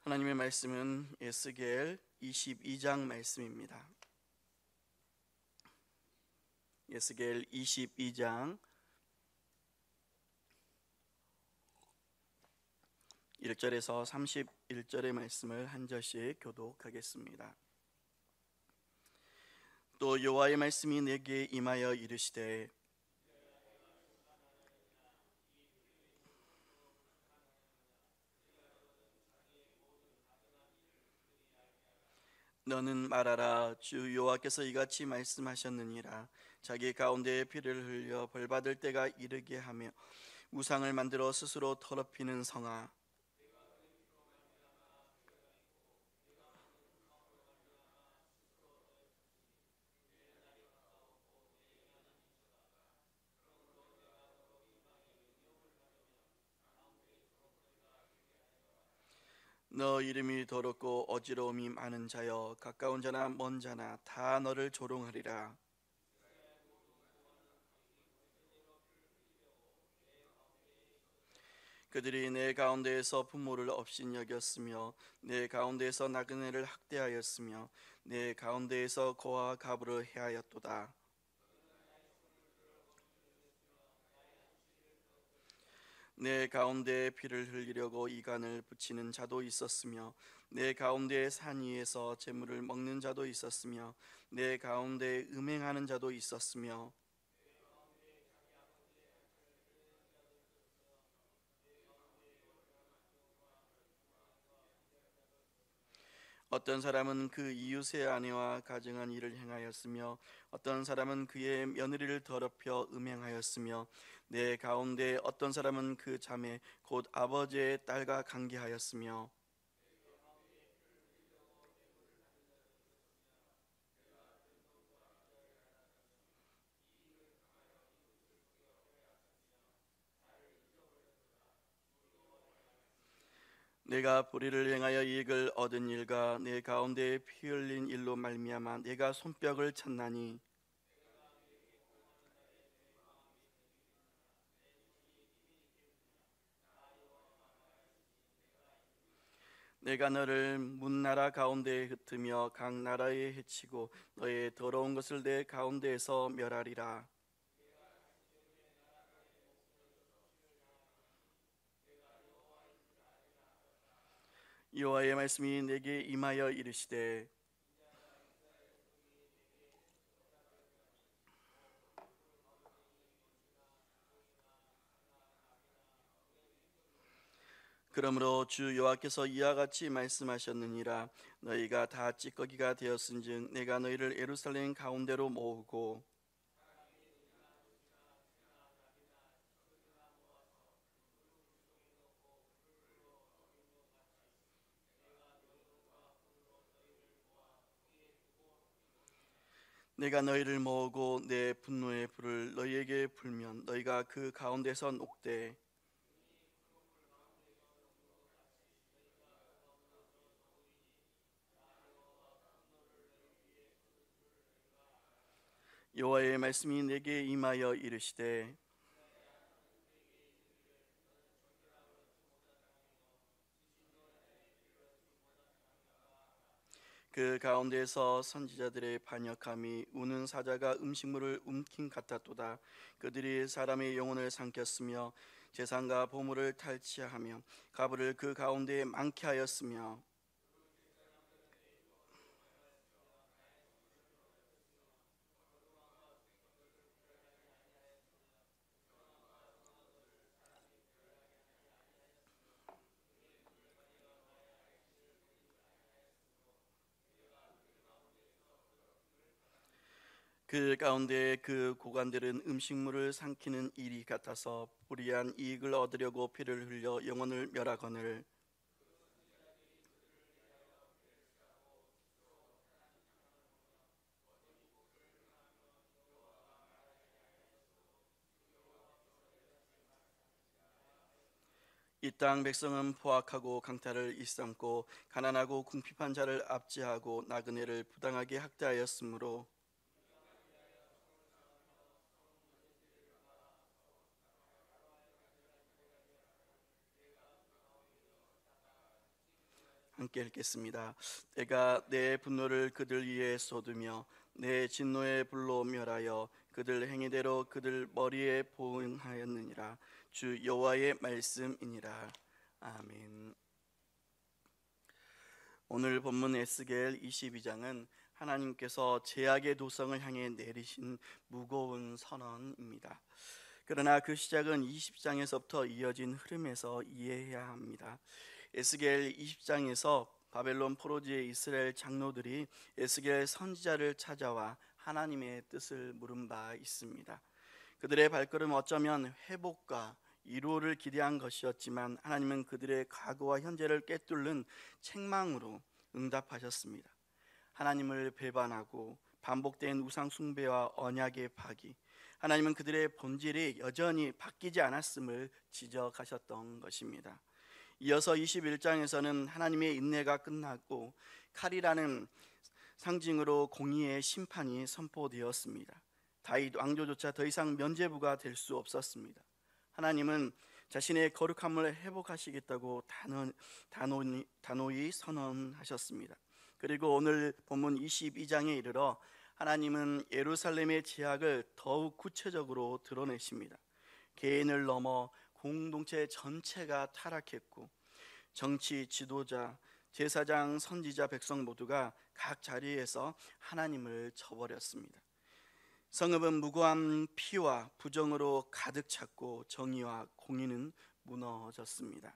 하나님의 말씀은 에스겔 22장 말씀입니다. 에스겔 22장 1절에서 31절의 말씀을 한 절씩 교독하겠습니다. 또 여호와의 말씀이 내게 임하여 이르시되 너는 말하라. 주 여호와께서 이같이 말씀하셨느니라. 자기 가운데에 피를 흘려 벌받을 때가 이르게 하며 우상을 만들어 스스로 더럽히는 성아, 너 이름이 더럽고 어지러움이 많은 자여, 가까운 자나 먼 자나 다 너를 조롱하리라. 그들이 내 가운데에서 부모를 업신여겼으며 내 가운데에서 나그네를 학대하였으며 내 가운데에서 고아와 가부를 해하였도다. 내 가운데에 피를 흘리려고 이간을 붙이는 자도 있었으며 내 가운데에 산 위에서 재물을 먹는 자도 있었으며 내 가운데에 음행하는 자도 있었으며 어떤 사람은 그 이웃의 아내와 가증한 일을 행하였으며 어떤 사람은 그의 며느리를 더럽혀 음행하였으며 내 가운데 어떤 사람은 그 자매 곧 아버지의 딸과 관계하였으며 내가 불의를 행하여 이익을 얻은 일과 내 가운데에 피 흘린 일로 말미암아 내가 손뼉을 쳤나니 내가 너를 문나라 가운데에 흩으며 각 나라에 해치고 너의 더러운 것을 내 가운데에서 멸하리라. 여호와의 말씀이 내게 임하여 이르시되 그러므로 주 여호와께서 이와 같이 말씀하셨느니라. 너희가 다 찌꺼기가 되었은즉 내가 너희를 예루살렘 가운데로 모으고 내가 너희를 모으고 내 분노의 불을 너희에게 불면 너희가 그 가운데서 녹되 여호와의 말씀이 내게 임하여 이르시되 그 가운데에서 선지자들의 반역함이 우는 사자가 음식물을 움킨 같았도다. 그들이 사람의 영혼을 삼켰으며 재산과 보물을 탈취하며 가부를 그 가운데에 많게 하였으며 그 가운데 그 고관들은 음식물을 삼키는 일이 같아서 불의한 이익을 얻으려고 피를 흘려 영혼을 멸하거늘 이 땅 백성은 포악하고 강탈을 일삼고 가난하고 궁핍한 자를 압제하고 나그네를 부당하게 학대하였으므로 함께 읽겠습니다. 내가 내 분노를 그들 위에 쏟으며 내 진노의 불로 멸하여 그들 행위대로 그들 머리에 보응하였느니라. 주 여호와의 말씀이니라. 아멘. 오늘 본문 에스겔 22장은 하나님께서 제약의 도성을 향해 내리신 무거운 선언입니다. 그러나 그 시작은 20장에서부터 이어진 흐름에서 이해해야 합니다. 에스겔 20장에서 바벨론 포로지의 이스라엘 장로들이 에스겔 선지자를 찾아와 하나님의 뜻을 물은 바 있습니다. 그들의 발걸음은 어쩌면 회복과 위로를 기대한 것이었지만 하나님은 그들의 과거와 현재를 꿰뚫는 책망으로 응답하셨습니다. 하나님을 배반하고 반복된 우상 숭배와 언약의 파기, 하나님은 그들의 본질이 여전히 바뀌지 않았음을 지적하셨던 것입니다. 이어서 21장에서는 하나님의 인내가 끝났고 칼이라는 상징으로 공의의 심판이 선포되었습니다. 다윗 왕조조차 더 이상 면죄부가 될 수 없었습니다. 하나님은 자신의 거룩함을 회복하시겠다고 단호히 선언하셨습니다. 그리고 오늘 본문 22장에 이르러 하나님은 예루살렘의 제약을 더욱 구체적으로 드러내십니다. 개인을 넘어 공동체 전체가 타락했고 정치 지도자, 제사장, 선지자, 백성 모두가 각 자리에서 하나님을 저버렸습니다. 성읍은 무고한 피와 부정으로 가득 찼고 정의와 공의는 무너졌습니다.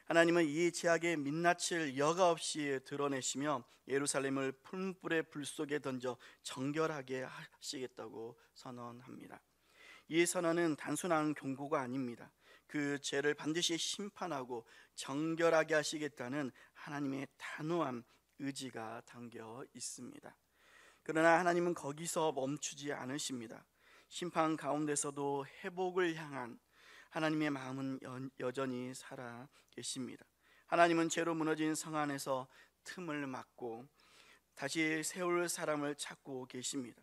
하나님은 이 제약의 민낯을 여과 없이 드러내시며 예루살렘을 풀무불의 불 속에 던져 정결하게 하시겠다고 선언합니다. 이 선언은 단순한 경고가 아닙니다. 그 죄를 반드시 심판하고 정결하게 하시겠다는 하나님의 단호한 의지가 담겨 있습니다. 그러나 하나님은 거기서 멈추지 않으십니다. 심판 가운데서도 회복을 향한 하나님의 마음은 여전히 살아 계십니다. 하나님은 죄로 무너진 성 안에서 틈을 막고 다시 세울 사람을 찾고 계십니다.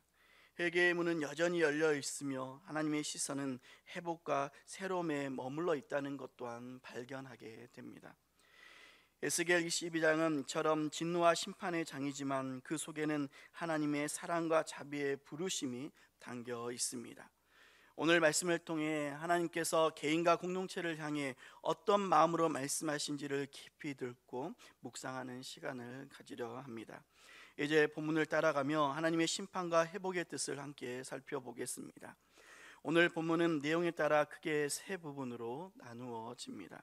회개의 문은 여전히 열려 있으며 하나님의 시선은 회복과 새로움에 머물러 있다는 것 또한 발견하게 됩니다. 에스겔 22장은 처럼 진노와 심판의 장이지만 그 속에는 하나님의 사랑과 자비의 부르심이 담겨 있습니다. 오늘 말씀을 통해 하나님께서 개인과 공동체를 향해 어떤 마음으로 말씀하신지를 깊이 듣고 묵상하는 시간을 가지려 합니다. 이제 본문을 따라가며 하나님의 심판과 회복의 뜻을 함께 살펴보겠습니다. 오늘 본문은 내용에 따라 크게 세 부분으로 나누어집니다.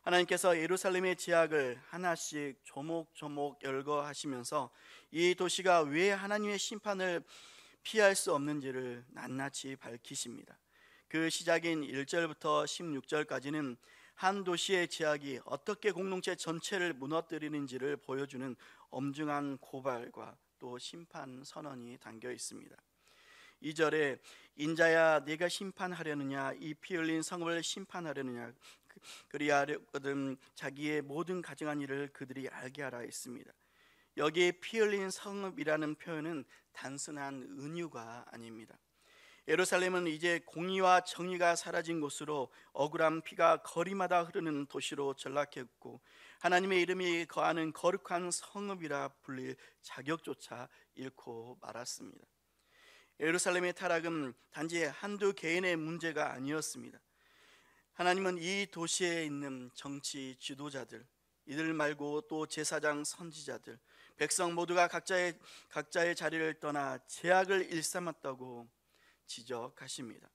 하나님께서 예루살렘의 제약을 하나씩 조목조목 열거하시면서 이 도시가 왜 하나님의 심판을 피할 수 없는지를 낱낱이 밝히십니다. 그 시작인 1절부터 16절까지는 한 도시의 제약이 어떻게 공동체 전체를 무너뜨리는지를 보여주는 엄중한 고발과 또 심판 선언이 담겨 있습니다. 2절에 인자야 네가 심판하려느냐, 이 피 흘린 성읍을 심판하려느냐, 그리하려거든 자기의 모든 가증한 일을 그들이 알게 하라 했습니다. 여기 피 흘린 성읍이라는 표현은 단순한 은유가 아닙니다. 예루살렘은 이제 공의와 정의가 사라진 곳으로 억울한 피가 거리마다 흐르는 도시로 전락했고 하나님의 이름이 거하는 거룩한 성읍이라 불릴 자격조차 잃고 말았습니다. 예루살렘의 타락은 단지 한두 개인의 문제가 아니었습니다. 하나님은 이 도시에 있는 정치 지도자들, 이들 말고 또 제사장, 선지자들, 백성 모두가 각자의 자리를 떠나 제약을 일삼았다고 지적하십니다.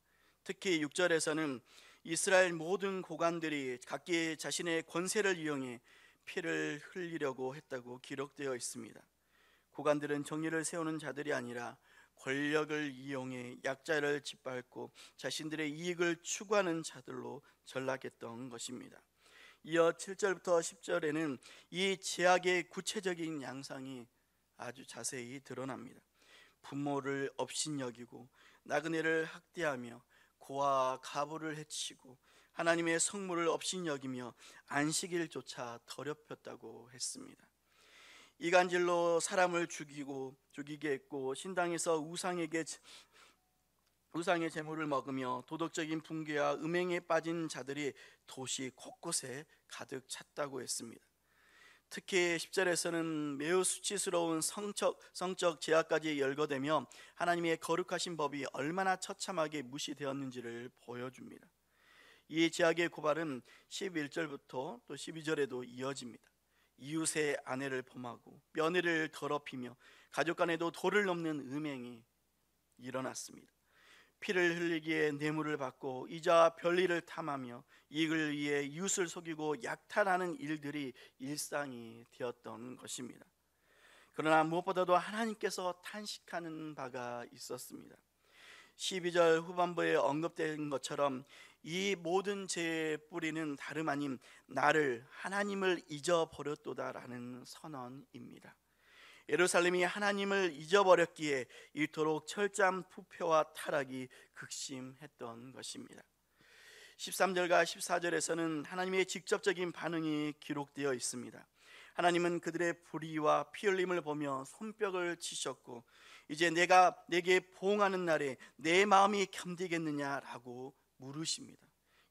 특히 6절에서는 이스라엘 모든 고관들이 각기 자신의 권세를 이용해 피를 흘리려고 했다고 기록되어 있습니다. 고관들은 정의를 세우는 자들이 아니라 권력을 이용해 약자를 짓밟고 자신들의 이익을 추구하는 자들로 전락했던 것입니다. 이어 7절부터 10절에는 이 제약의 구체적인 양상이 아주 자세히 드러납니다. 부모를 업신여기고 나그네를 학대하며 고아와 가부를 해치고 하나님의 성물을 업신여기며 안식일조차 더럽혔다고 했습니다. 이간질로 사람을 죽이게 했고 신당에서 우상의 제물을 먹으며 도덕적인 붕괴와 음행에 빠진 자들이 도시 곳곳에 가득 찼다고 했습니다. 특히 10절에서는 매우 수치스러운 성적 제약까지 열거되며 하나님의 거룩하신 법이 얼마나 처참하게 무시되었는지를 보여줍니다. 이 제약의 고발은 11절부터 또 12절에도 이어집니다. 이웃의 아내를 범하고 며느리를 더럽히며 가족 간에도 도를 넘는 음행이 일어났습니다. 피를 흘리기에 뇌물을 받고 이자와 별일을 탐하며 이익을 위해 이웃을 속이고 약탈하는 일들이 일상이 되었던 것입니다. 그러나 무엇보다도 하나님께서 탄식하는 바가 있었습니다. 12절 후반부에 언급된 것처럼 이 모든 죄의 뿌리는 다름 아닌 나를, 하나님을 잊어버렸도다라는 선언입니다. 예루살렘이 하나님을 잊어버렸기에 이토록 철저한 부패와 타락이 극심했던 것입니다. 13절과 14절에서는 하나님의 직접적인 반응이 기록되어 있습니다. 하나님은 그들의 불의와 피 흘림을 보며 손뼉을 치셨고 이제 내가 내게 보응하는 날에 내 마음이 견디겠느냐라고 물으십니다.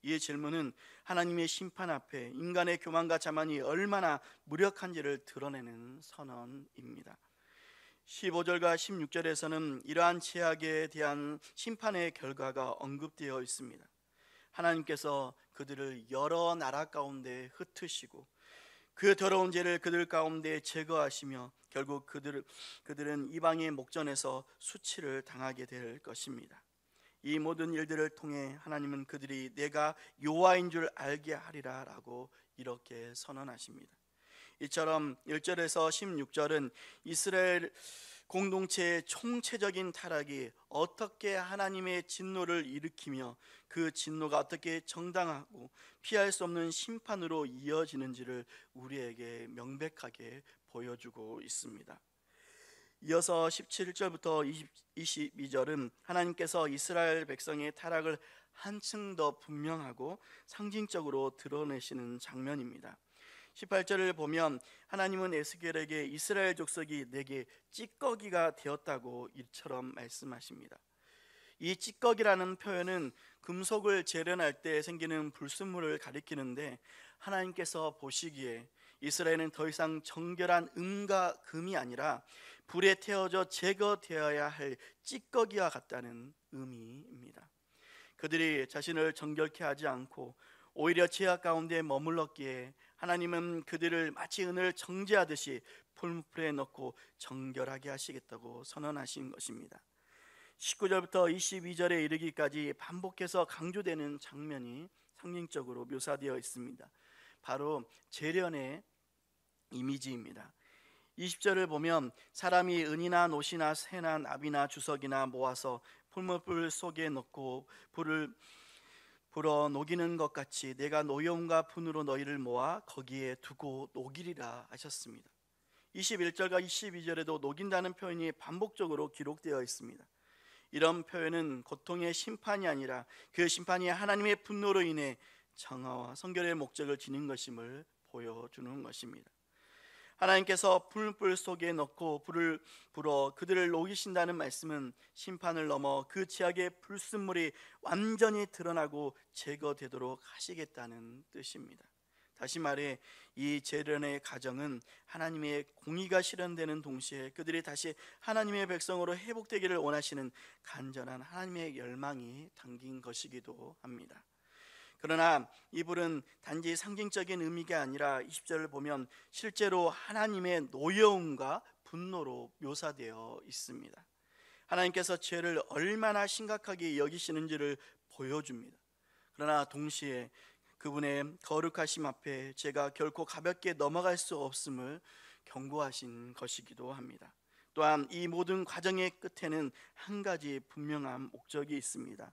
이 질문은 하나님의 심판 앞에 인간의 교만과 자만이 얼마나 무력한지를 드러내는 선언입니다. 15절과 16절에서는 이러한 죄악에 대한 심판의 결과가 언급되어 있습니다. 하나님께서 그들을 여러 나라 가운데 흩으시고 그 더러운 죄를 그들 가운데 제거하시며 결국 그들은 이방의 목전에서 수치를 당하게 될 것입니다. 이 모든 일들을 통해 하나님은 그들이 내가 여호와인 줄 알게 하리라 라고 이렇게 선언하십니다. 이처럼 1절에서 16절은 이스라엘 공동체의 총체적인 타락이 어떻게 하나님의 진노를 일으키며 그 진노가 어떻게 정당하고 피할 수 없는 심판으로 이어지는지를 우리에게 명백하게 보여주고 있습니다. 이어서 17절부터 22절은 하나님께서 이스라엘 백성의 타락을 한층 더 분명하고 상징적으로 드러내시는 장면입니다. 18절을 보면 하나님은 에스겔에게 이스라엘 족속이 내게 찌꺼기가 되었다고 이처럼 말씀하십니다. 이 찌꺼기라는 표현은 금속을 재련할 때 생기는 불순물을 가리키는데 하나님께서 보시기에 이스라엘은 더 이상 정결한 은과 금이 아니라 불에 태워져 제거되어야 할 찌꺼기와 같다는 의미입니다. 그들이 자신을 정결케 하지 않고 오히려 죄악 가운데 머물렀기에 하나님은 그들을 마치 은을 정제하듯이 풀무불에 넣고 정결하게 하시겠다고 선언하신 것입니다. 19절부터 22절에 이르기까지 반복해서 강조되는 장면이 상징적으로 묘사되어 있습니다. 바로 재련의 이미지입니다. 20절을 보면 사람이 은이나 노시나 새나 나비나 주석이나 모아서 풀무불 속에 넣고 불을 불어 녹이는 것 같이 내가 노여움과 분으로 너희를 모아 거기에 두고 녹이리라 하셨습니다. 21절과 22절에도 녹인다는 표현이 반복적으로 기록되어 있습니다. 이런 표현은 고통의 심판이 아니라 그 심판이 하나님의 분노로 인해 정화와 성결의 목적을 지닌 것임을 보여주는 것입니다. 하나님께서 풀불 속에 넣고 불을 불어 그들을 녹이신다는 말씀은 심판을 넘어 그 죄악의 불순물이 완전히 드러나고 제거되도록 하시겠다는 뜻입니다. 다시 말해 이 재련의 과정은 하나님의 공의가 실현되는 동시에 그들이 다시 하나님의 백성으로 회복되기를 원하시는 간절한 하나님의 열망이 담긴 것이기도 합니다. 그러나 이 불은 단지 상징적인 의미가 아니라 20절을 보면 실제로 하나님의 노여움과 분노로 묘사되어 있습니다. 하나님께서 죄를 얼마나 심각하게 여기시는지를 보여줍니다. 그러나 동시에 그분의 거룩하심 앞에 죄가 결코 가볍게 넘어갈 수 없음을 경고하신 것이기도 합니다. 또한 이 모든 과정의 끝에는 한 가지 분명한 목적이 있습니다.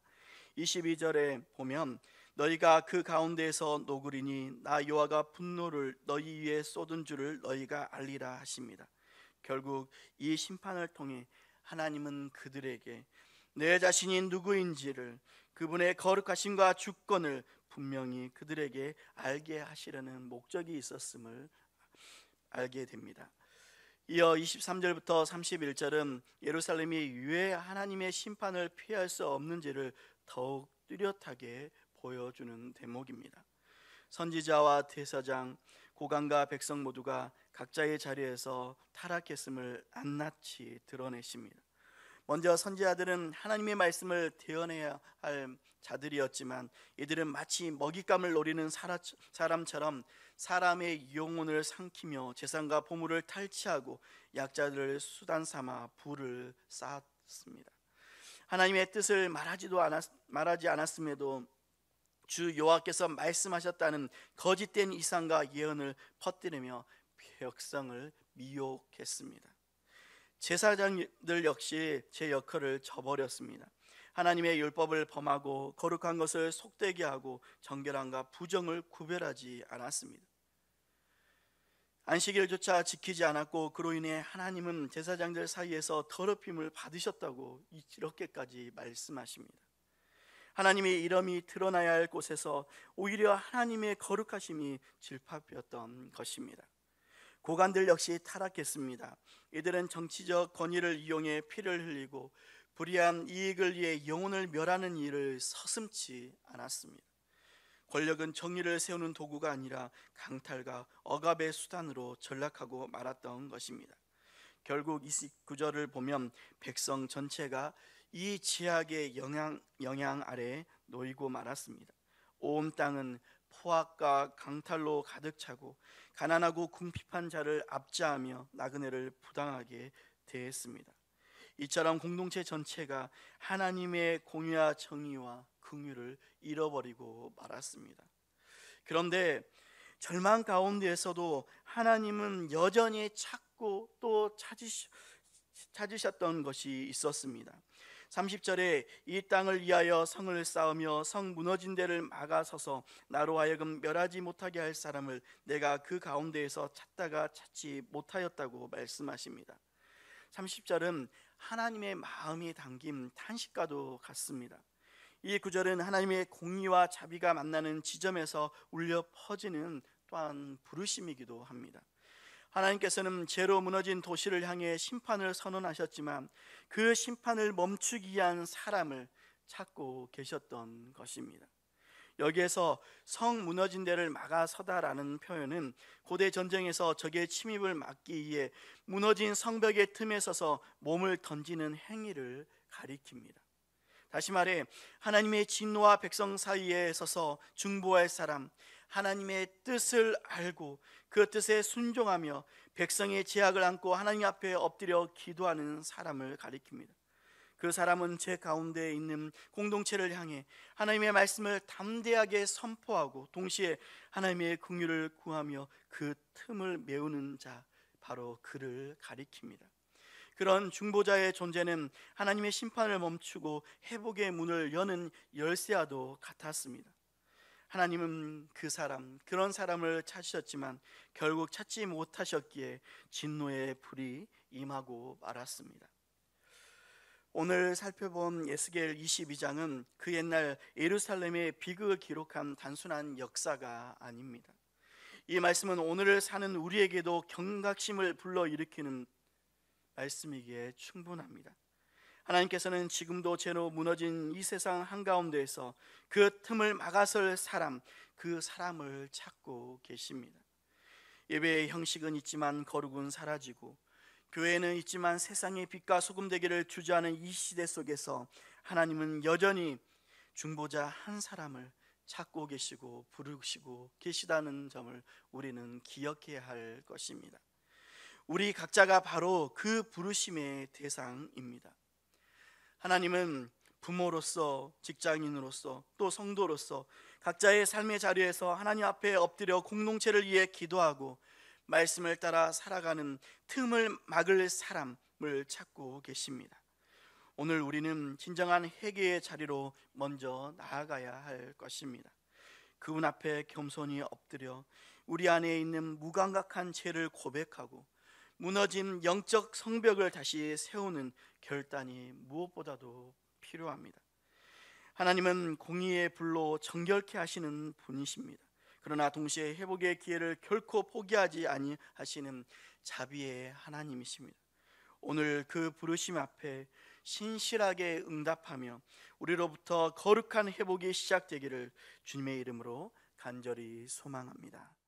22절에 보면 너희가 그 가운데에서 녹으리니 나 여호와가 분노를 너희 위에 쏟은 줄을 너희가 알리라 하십니다. 결국 이 심판을 통해 하나님은 그들에게 내 자신이 누구인지를, 그분의 거룩하심과 주권을 분명히 그들에게 알게 하시려는 목적이 있었음을 알게 됩니다. 이어 23절부터 31절은 예루살렘이 왜 하나님의 심판을 피할 수 없는지를 더욱 뚜렷하게 보여주는 대목입니다. 선지자와 대사장, 고관과 백성 모두가 각자의 자리에서 타락했음을 낱낱이 드러내십니다. 먼저 선지자들은 하나님의 말씀을 대언해야 할 자들이었지만 이들은 마치 먹잇감을 노리는 사람처럼 사람의 영혼을 삼키며 재산과 보물을 탈취하고 약자들을 수단 삼아 부를 쌓았습니다. 하나님의 뜻을 말하지 않았음에도 주 여호와께서 말씀하셨다는 거짓된 이상과 예언을 퍼뜨리며 백성을 미혹했습니다. 제사장들 역시 제 역할을 저버렸습니다. 하나님의 율법을 범하고 거룩한 것을 속되게 하고 정결함과 부정을 구별하지 않았습니다. 안식일조차 지키지 않았고 그로 인해 하나님은 제사장들 사이에서 더럽힘을 받으셨다고 이렇게까지 말씀하십니다. 하나님의 이름이 드러나야 할 곳에서 오히려 하나님의 거룩하심이 질파되었던 것입니다. 고관들 역시 타락했습니다. 이들은 정치적 권위를 이용해 피를 흘리고 불의한 이익을 위해 영혼을 멸하는 일을 서슴지 않았습니다. 권력은 정의를 세우는 도구가 아니라 강탈과 억압의 수단으로 전락하고 말았던 것입니다. 결국 29절을 보면 백성 전체가 이 제약의 영향 아래 놓이고 말았습니다. 온 땅은 포악과 강탈로 가득 차고 가난하고 궁핍한 자를 압제하며 나그네를 부당하게 대했습니다. 이처럼 공동체 전체가 하나님의 공의와 정의와 긍휼을 잃어버리고 말았습니다. 그런데 절망 가운데에서도 하나님은 여전히 찾고 또 찾으셨던 것이 있었습니다. 30절에 이 땅을 위하여 성을 쌓으며 성 무너진 데를 막아서서 나로 하여금 멸하지 못하게 할 사람을 내가 그 가운데에서 찾다가 찾지 못하였다고 말씀하십니다. 30절은 하나님의 마음이 담긴 탄식과도 같습니다. 이 구절은 하나님의 공의와 자비가 만나는 지점에서 울려 퍼지는 또한 부르심이기도 합니다. 하나님께서는 죄로 무너진 도시를 향해 심판을 선언하셨지만 그 심판을 멈추기 위한 사람을 찾고 계셨던 것입니다. 여기에서 성 무너진 데를 막아서다라는 표현은 고대 전쟁에서 적의 침입을 막기 위해 무너진 성벽의 틈에 서서 몸을 던지는 행위를 가리킵니다. 다시 말해 하나님의 진노와 백성 사이에 서서 중보할 사람, 하나님의 뜻을 알고 그 뜻에 순종하며 백성의 제약을 안고 하나님 앞에 엎드려 기도하는 사람을 가리킵니다. 그 사람은 제 가운데에 있는 공동체를 향해 하나님의 말씀을 담대하게 선포하고 동시에 하나님의 긍휼을 구하며 그 틈을 메우는 자, 바로 그를 가리킵니다. 그런 중보자의 존재는 하나님의 심판을 멈추고 회복의 문을 여는 열쇠와도 같았습니다. 하나님은 그런 사람을 찾으셨지만 결국 찾지 못하셨기에 진노의 불이 임하고 말았습니다. 오늘 살펴본 에스겔 22장은 그 옛날 예루살렘의 비극을 기록한 단순한 역사가 아닙니다. 이 말씀은 오늘을 사는 우리에게도 경각심을 불러일으키는 말씀이기에 충분합니다. 하나님께서는 지금도 죄로 무너진 이 세상 한가운데에서 그 틈을 막아설 사람, 그 사람을 찾고 계십니다. 예배의 형식은 있지만 거룩은 사라지고 교회는 있지만 세상의 빛과 소금 되기를 주저하는 이 시대 속에서 하나님은 여전히 중보자 한 사람을 찾고 계시고 부르시고 계시다는 점을 우리는 기억해야 할 것입니다. 우리 각자가 바로 그 부르심의 대상입니다. 하나님은 부모로서, 직장인으로서, 또 성도로서 각자의 삶의 자리에서 하나님 앞에 엎드려 공동체를 위해 기도하고 말씀을 따라 살아가는 틈을 막을 사람을 찾고 계십니다. 오늘 우리는 진정한 회개의 자리로 먼저 나아가야 할 것입니다. 그분 앞에 겸손히 엎드려 우리 안에 있는 무감각한 죄를 고백하고 무너진 영적 성벽을 다시 세우는 결단이 무엇보다도 필요합니다. 하나님은 공의의 불로 정결케 하시는 분이십니다. 그러나 동시에 회복의 기회를 결코 포기하지 아니하시는 자비의 하나님이십니다. 오늘 그 부르심 앞에 신실하게 응답하며 우리로부터 거룩한 회복이 시작되기를 주님의 이름으로 간절히 소망합니다.